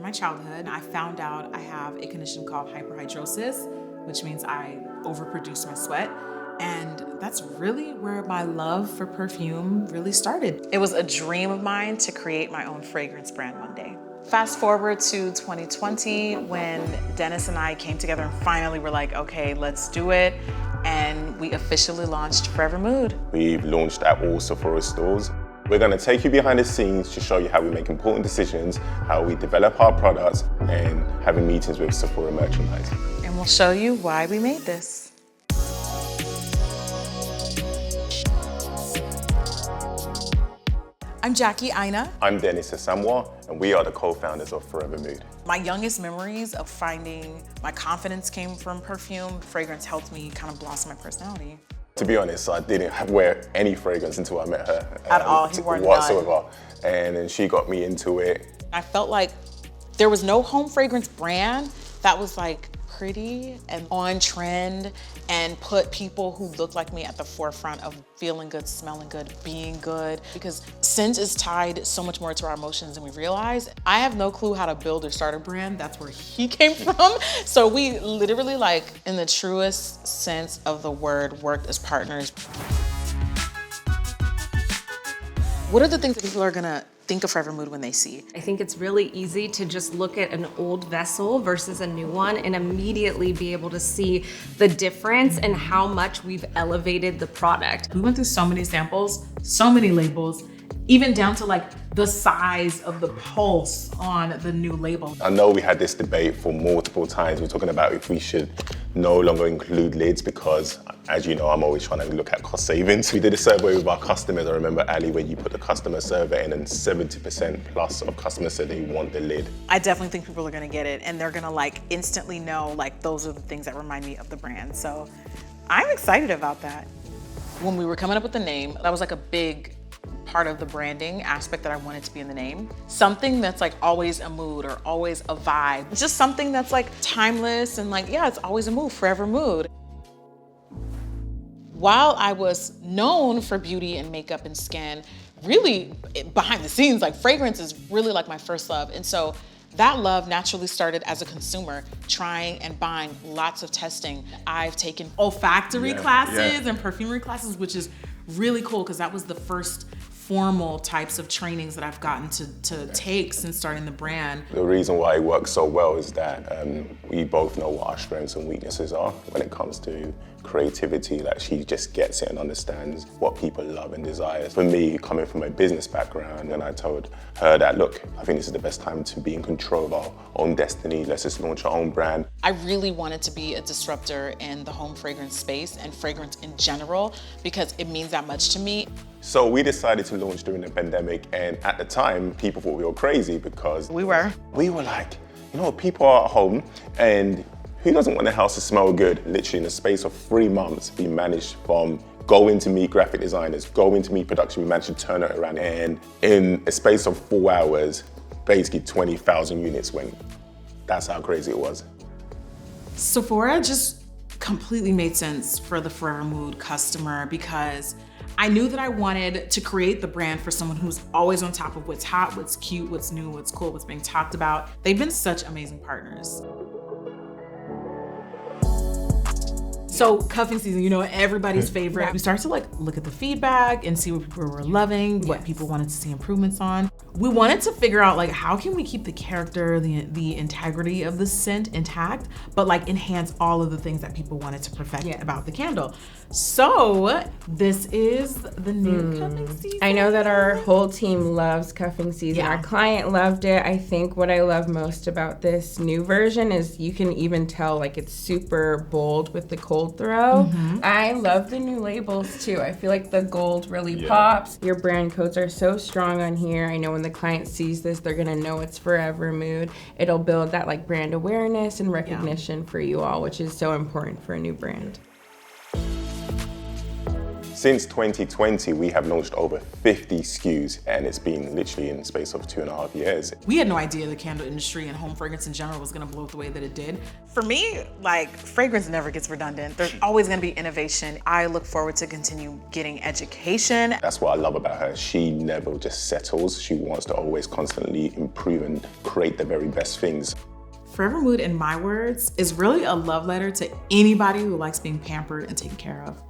my childhood. I found out I have a condition called hyperhidrosis, which means I overproduce my sweat. And that's really where my love for perfume really started. It was a dream of mine to create my own fragrance brand one day. Fast forward to 2020 when Denis and I came together and finally were like, okay, let's do it. And we officially launched FORVR Mood. We've launched at all Sephora stores. We're going to take you behind the scenes to show you how we make important decisions, how we develop our products, and having meetings with Sephora merchandise. And we'll show you why we made this. I'm Jackie Aina. I'm Denis Asamoah, and we are the co-founders of FORVR Mood. My youngest memories of finding my confidence came from perfume. Fragrance helped me kind of blossom my personality. To be honest, I didn't wear any fragrance until I met her. At all, he wore whatsoever. none. And then she got me into it. I felt like there was no home fragrance brand that was like pretty and on trend and put people who looked like me at the forefront of feeling good, smelling good, being good. Because scent is tied so much more to our emotions than we realize. I have no clue how to build or start a brand. That's where he came from. So we literally, like, in the truest sense of the word, worked as partners. What are the things that people are gonna think of FORVR Mood when they see? I think it's really easy to just look at an old vessel versus a new one and immediately be able to see the difference and how much we've elevated the product. We went through so many samples, so many labels, even down to like the size of the pulse on the new label. I know we had this debate for multiple times. We're talking about if we should no longer include lids because, as you know, I'm always trying to look at cost savings. We did a survey with our customers. I remember, Ali, when you put the customer survey in and 70% plus of customers said they want the lid. I definitely think people are gonna get it and they're gonna like instantly know like those are the things that remind me of the brand. So I'm excited about that. When we were coming up with the name, that was like a big part of the branding aspect that I wanted to be in the name. Something that's like always a mood or always a vibe. It's just something that's like timeless and like, yeah, it's always a mood, FORVR Mood. While I was known for beauty and makeup and skin, really behind the scenes, like fragrance is really like my first love. And so that love naturally started as a consumer, trying and buying lots of testing. I've taken olfactory classes and perfumery classes, which is really cool because that was the first formal types of trainings that I've gotten to take since starting the brand. The reason why it works so well is that we both know what our strengths and weaknesses are when it comes to creativity. Like, she just gets it and understands what people love and desire. For me, coming from a business background, and I told her that, look, I think this is the best time to be in control of our own destiny. Let's just launch our own brand. I really wanted to be a disruptor in the home fragrance space and fragrance in general because it means that much to me. So we decided to launch during the pandemic, and at the time, people thought we were crazy because we were like, you know, people are at home and who doesn't want their house to smell good? Literally in the space of 3 months, we managed from going to meet graphic designers, going to meet production, we managed to turn it around. And in a space of 4 hours, basically 20,000 units went. That's how crazy it was. Sephora just completely made sense for the FORVR Mood customer because I knew that I wanted to create the brand for someone who's always on top of what's hot, what's cute, what's new, what's cool, what's being talked about. They've been such amazing partners. So cuffing season, you know, everybody's favorite. We started to like look at the feedback and see what people were loving, what people wanted to see improvements on. We wanted to figure out like, how can we keep the character, the integrity of the scent intact, but like enhance all of the things that people wanted to perfect about the candle. So this is the new cuffing season. I know that our whole team loves cuffing season. Our client loved it. I think what I love most about this new version is you can even tell like it's super bold with the cold throw. I love the new labels too. I feel like the gold really pops. Your brand codes are so strong on here. I know when the client sees this, they're gonna know it's FORVR Mood. It'll build that like brand awareness and recognition for you all, which is so important for a new brand. Since 2020, we have launched over 50 SKUs, and it's been literally in the space of 2.5 years. We had no idea the candle industry and home fragrance in general was gonna blow up the way that it did. For me, like, fragrance never gets redundant. There's always gonna be innovation. I look forward to continue getting education. That's what I love about her. She never just settles. She wants to always constantly improve and create the very best things. FORVR Mood, in my words, is really a love letter to anybody who likes being pampered and taken care of.